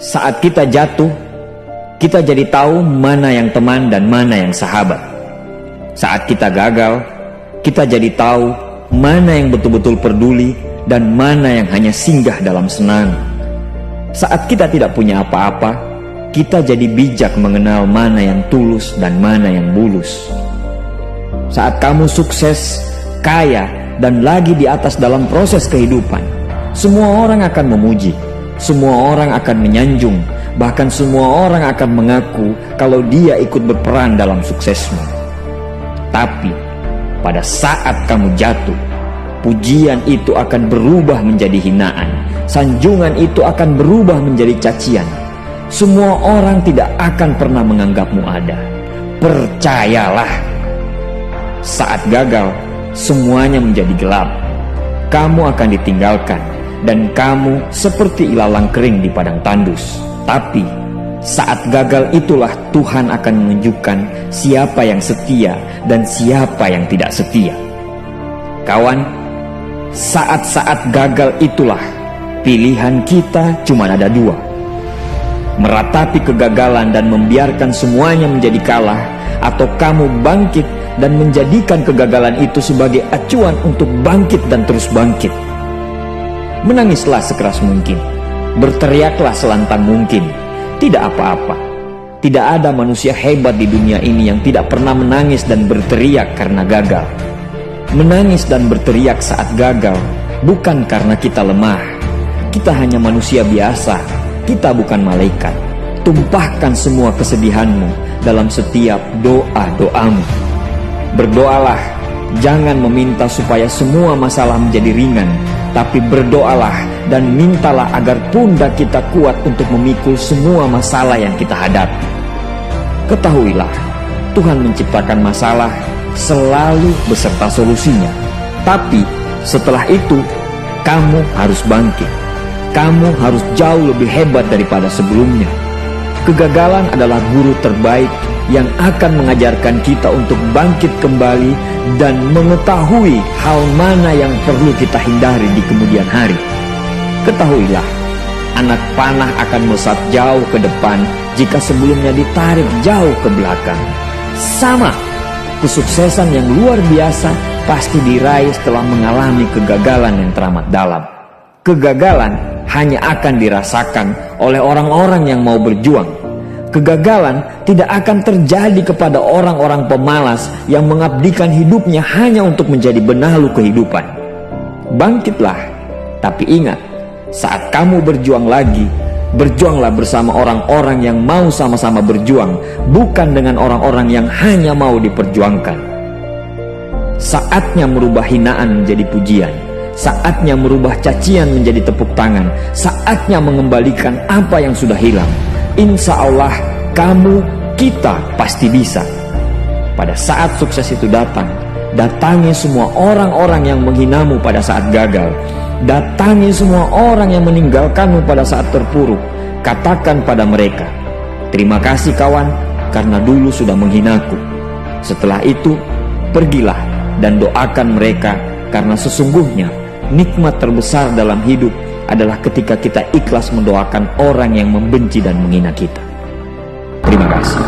Saat kita jatuh, kita jadi tahu mana yang teman dan mana yang sahabat. Saat kita gagal, kita jadi tahu mana yang betul-betul peduli dan mana yang hanya singgah dalam senang. Saat kita tidak punya apa-apa, kita jadi bijak mengenal mana yang tulus dan mana yang bulus. Saat kamu sukses, kaya, dan lagi di atas dalam proses kehidupan, semua orang akan memuji, semua orang akan menyanjung, bahkan semua orang akan mengaku kalau dia ikut berperan dalam suksesmu. Tapi pada saat kamu jatuh, pujian itu akan berubah menjadi hinaan, sanjungan itu akan berubah menjadi cacian. Semua orang tidak akan pernah menganggapmu ada. Percayalah, saat gagal, semuanya menjadi gelap. Kamu akan ditinggalkan, dan kamu seperti ilalang kering di padang tandus. Tapi saat gagal itulah Tuhan akan menunjukkan siapa yang setia dan siapa yang tidak setia. Kawan, saat-saat gagal itulah pilihan kita cuma ada dua: meratapi kegagalan dan membiarkan semuanya menjadi kalah, atau kamu bangkit dan menjadikan kegagalan itu sebagai acuan untuk bangkit dan terus bangkit. Menangislah sekeras mungkin, berteriaklah selantang mungkin. Tidak apa-apa. Tidak ada manusia hebat di dunia ini yang tidak pernah menangis dan berteriak karena gagal. Menangis dan berteriak saat gagal bukan karena kita lemah. Kita hanya manusia biasa. Kita bukan malaikat. Tumpahkan semua kesedihanmu dalam setiap doa-doamu. Berdoalah, jangan meminta supaya semua masalah menjadi ringan, tapi berdoalah dan mintalah agar pundak kita kuat untuk memikul semua masalah yang kita hadapi. Ketahuilah, Tuhan menciptakan masalah selalu beserta solusinya. Tapi setelah itu, kamu harus bangkit. Kamu harus jauh lebih hebat daripada sebelumnya. Kegagalan adalah guru terbaik yang akan mengajarkan kita untuk bangkit kembali dan mengetahui hal mana yang perlu kita hindari di kemudian hari. Ketahuilah, anak panah akan melesat jauh ke depan jika sebelumnya ditarik jauh ke belakang. Sama, kesuksesan yang luar biasa pasti diraih setelah mengalami kegagalan yang teramat dalam. Kegagalan hanya akan dirasakan oleh orang-orang yang mau berjuang. Kegagalan tidak akan terjadi kepada orang-orang pemalas yang mengabdikan hidupnya hanya untuk menjadi benalu kehidupan. Bangkitlah, tapi ingat, saat kamu berjuang lagi, berjuanglah bersama orang-orang yang mau sama-sama berjuang, bukan dengan orang-orang yang hanya mau diperjuangkan. Saatnya merubah hinaan menjadi pujian. Saatnya merubah cacian menjadi tepuk tangan. Saatnya mengembalikan apa yang sudah hilang. Insya Allah kamu, kita pasti bisa. Pada saat sukses itu datang, datangi semua orang-orang yang menghinamu pada saat gagal. Datangi semua orang yang meninggalkanmu pada saat terpuruk. Katakan pada mereka, terima kasih kawan, karena dulu sudah menghinaku. Setelah itu, pergilah dan doakan mereka, karena sesungguhnya nikmat terbesar dalam hidup adalah ketika kita ikhlas mendoakan orang yang membenci dan menghina kita. Terima kasih.